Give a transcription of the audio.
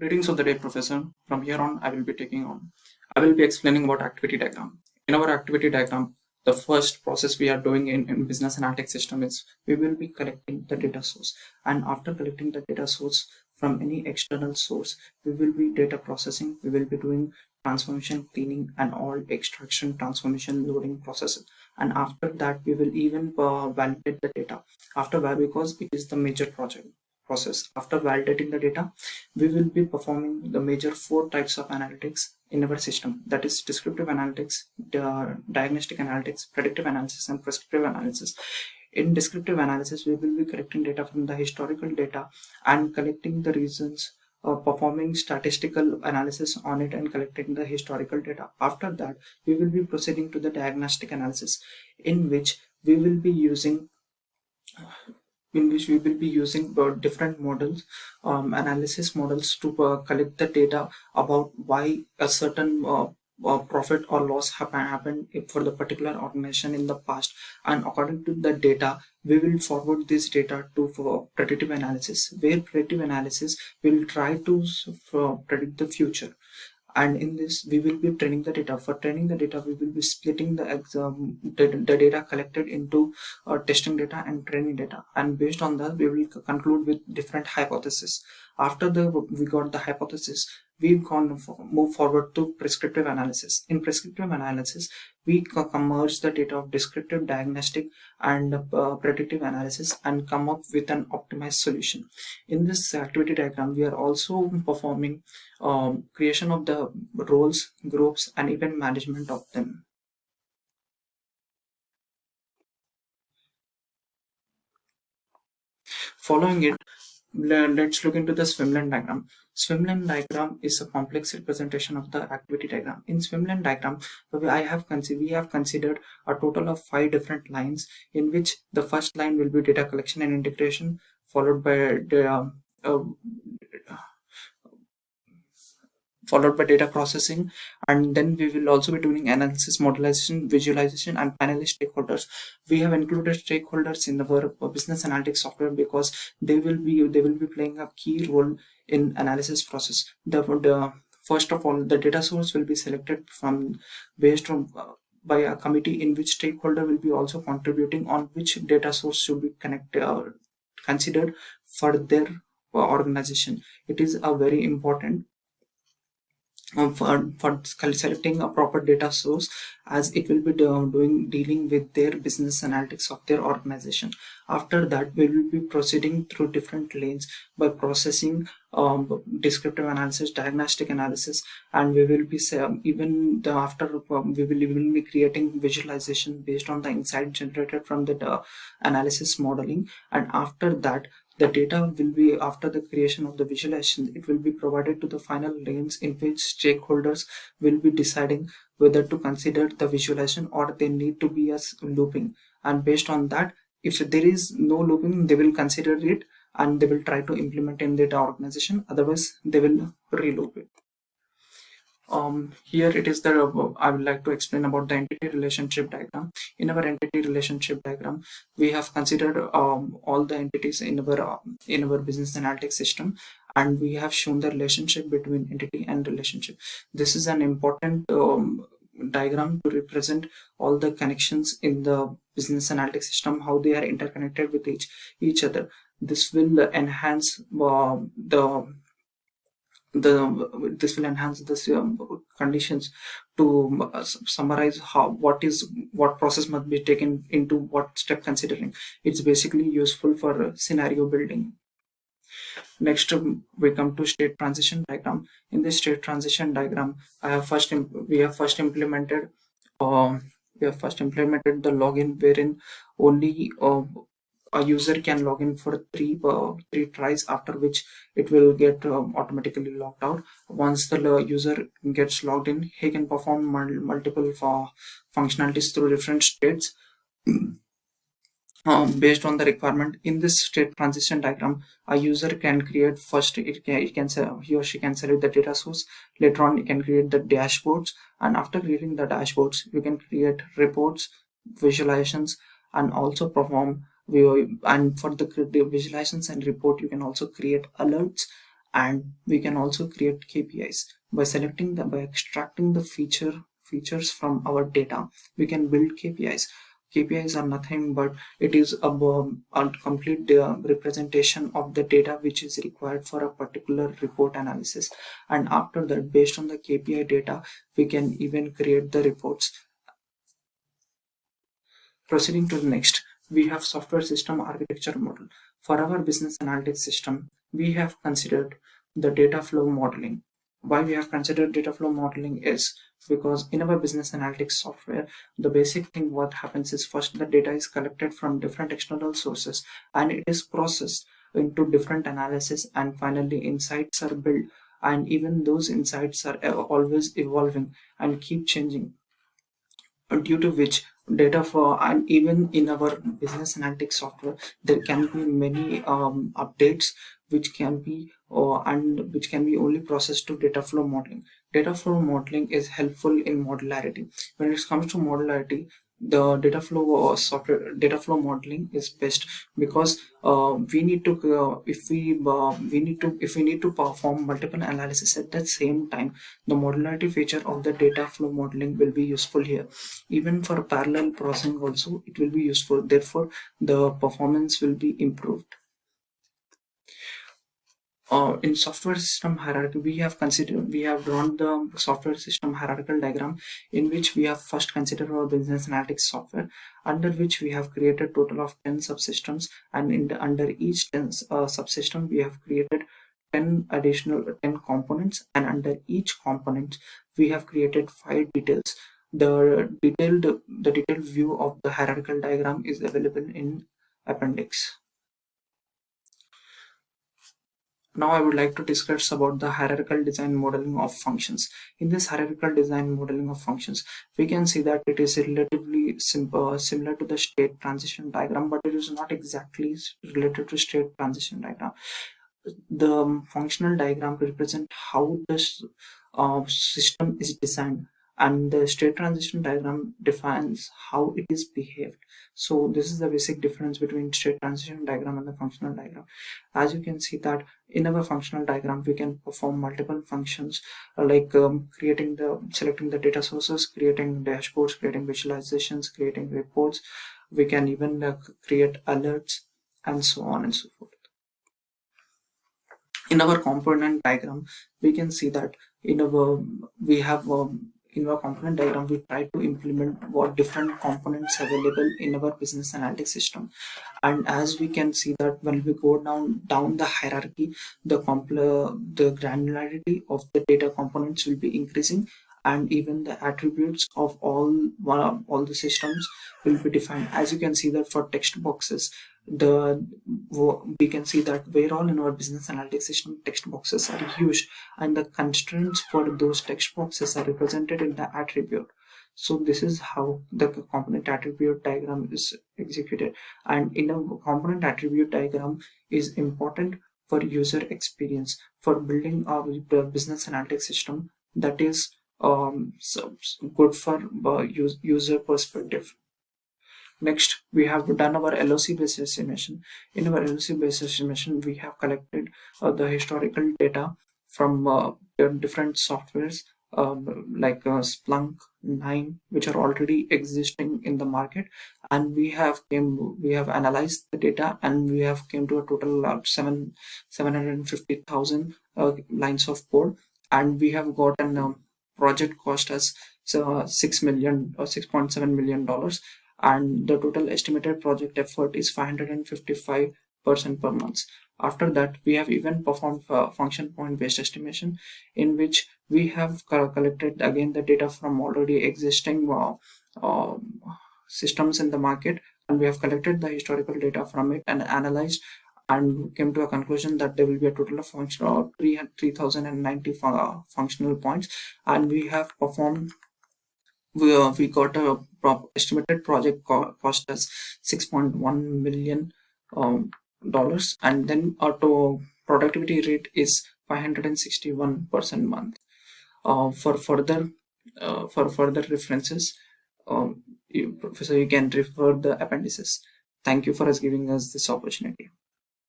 Greetings of the day, Professor. From here on, I will be explaining about activity diagram. In our activity diagram, the first process we are doing in business analytics system is we will be collecting the data source. And after collecting the data source from any external source, we will be data processing. We will be doing transformation, cleaning, and all extraction, transformation, loading processes. And after that, we will even validate the data. Because it is the major project process. After validating the data, we will be performing the major four types of analytics in our system, that is descriptive analytics, diagnostic analytics, predictive analysis, and prescriptive analysis. In descriptive analysis, we will be collecting data from the historical data and collecting the reasons, performing statistical analysis on it and collecting the historical data. After that, we will be proceeding to the diagnostic analysis, in which we will be using different models, analysis models, to collect the data about why a certain profit or loss happened for the particular organization in the past. And according to the data, we will forward this data to for predictive analysis, where predictive analysis will try to predict the future. And in this, we will be training the data. For training the data, we will be splitting the data collected into testing data and training data, and based on that, we will conclude with different hypotheses. After we got the hypothesis, we can move forward to prescriptive analysis. In prescriptive analysis, we merge the data of descriptive, diagnostic, and predictive analysis and come up with an optimized solution. In this activity diagram, we are also performing creation of the roles, groups, and even management of them. Following it, let's look into the swimlane diagram. Swimlane diagram is a complex representation of the activity diagram. In swimlane diagram, we have considered a total of 5 different lines, in which the first line will be data collection and integration, uh, followed by data processing, and then we will also be doing analysis, modelization, visualization, and finally stakeholders. We have included stakeholders in our business analytics software because they will be playing a key role in analysis process. The first of all, the data source will be selected from based on by a committee, in which stakeholder will be also contributing on which data source should be considered for their organization. It is a very important for selecting a proper data source, as it will be dealing with their business analytics of their organization. After that, we will be proceeding through different lanes by processing descriptive analysis, diagnostic analysis, and we will be we will even be creating visualization based on the insight generated from the analysis modeling. And after that, the data will be, after the creation of the visualization, it will be provided to the final lanes, in which stakeholders will be deciding whether to consider the visualization or they need to be as looping. And based on that, if there is no looping, they will consider it and they will try to implement in their organization. Otherwise, they will reloop it. Here it is I would like to explain about the entity relationship diagram. In our entity relationship diagram, we have considered all the entities in our business analytics system, and we have shown the relationship between entity and relationship. This is an important diagram to represent all the connections in the business analytics system, how they are interconnected with each other. This will enhance this will enhance the conditions to summarize what process must be taken into what step considering. It's basically useful for scenario building. Next, we come to state transition diagram. In this state transition diagram, we have first implemented the login, wherein only a user can log in for three tries, after which it will get automatically logged out. Once the user gets logged in, he can perform multiple functionalities through different states based on the requirement. In this state transition diagram, a user can create first, he or she can select the data source. Later on, you can create the dashboards, and after creating the dashboards, you can create reports, visualizations, and also perform and for the visualizations and report, you can also create alerts And we can also create KPIs by extracting the features from our data. We can build KPIs. KPIs are nothing but it is a complete representation of the data which is required for a particular report analysis. And after that, based on the KPI data, we can even create the reports. Proceeding to the next, we have software system architecture model. For our business analytics system, we have considered the data flow modeling. Why we have considered data flow modeling is because in our business analytics software, the basic thing what happens is first the data is collected from different external sources and it is processed into different analysis, and finally insights are built, and even those insights are always evolving and keep changing, due to which data for, and even in our business analytics software there can be many updates which can be and which can be only processed to data flow modeling. Data flow modeling is helpful in modularity. When it comes to modularity, the data flow software data flow modeling is best because we need to if we need to perform multiple analysis at the same time, the modularity feature of the data flow modeling will be useful here. Even for parallel processing also it will be useful, therefore the performance will be improved. In software system hierarchy, we have drawn the software system hierarchical diagram, in which we have first considered our business analytics software, under which we have created total of 10 subsystems, and under each 10 subsystem we have created 10 components, and under each component we have created 5 details. The detailed view of the hierarchical diagram is available in appendix. Now I would like to discuss about the hierarchical design modeling of functions. In this hierarchical design modeling of functions, we can see that it is relatively simple, similar to the state transition diagram, but it is not exactly related to state transition diagram. The functional diagram represent how the system is designed, and the state transition diagram defines how it is behaved. So this is the basic difference between state transition diagram and the functional diagram. As you can see that in our functional diagram we can perform multiple functions, like selecting the data sources, creating dashboards, creating visualizations, creating reports. We can even create alerts, and so on and so forth. In our component diagram we can see that in our component diagram we try to implement what different components available in our business analytics system. And as we can see that when we go down the hierarchy, the granularity of the data components will be increasing, and even the attributes of all the systems will be defined. As you can see that for text boxes, we can see that where all in our business analytics system text boxes are used, and the constraints for those text boxes are represented in the attribute. So this is how the component attribute diagram is executed. And in a component attribute diagram is important for user experience, for building our business analytics system that is good for user perspective. Next, we have done our LOC based estimation. In our LOC based estimation, we have collected the historical data from different softwares like Splunk, Nine, which are already existing in the market, and we have analyzed the data, and we have came to a total of 750,000 lines of code, and we have got an project cost as 6 million or $6.7 million, and the total estimated project effort is 555% per month. After that, we have even performed function point based estimation, in which we have collected again the data from already existing systems in the market, and we have collected the historical data from it and analyzed, and came to a conclusion that there will be a total of 3,090 functional points, and we have performed. We got a estimated project cost as $6.1 million, and then auto productivity rate is 561% month. For further references, you can refer the appendices. Thank you for giving us this opportunity.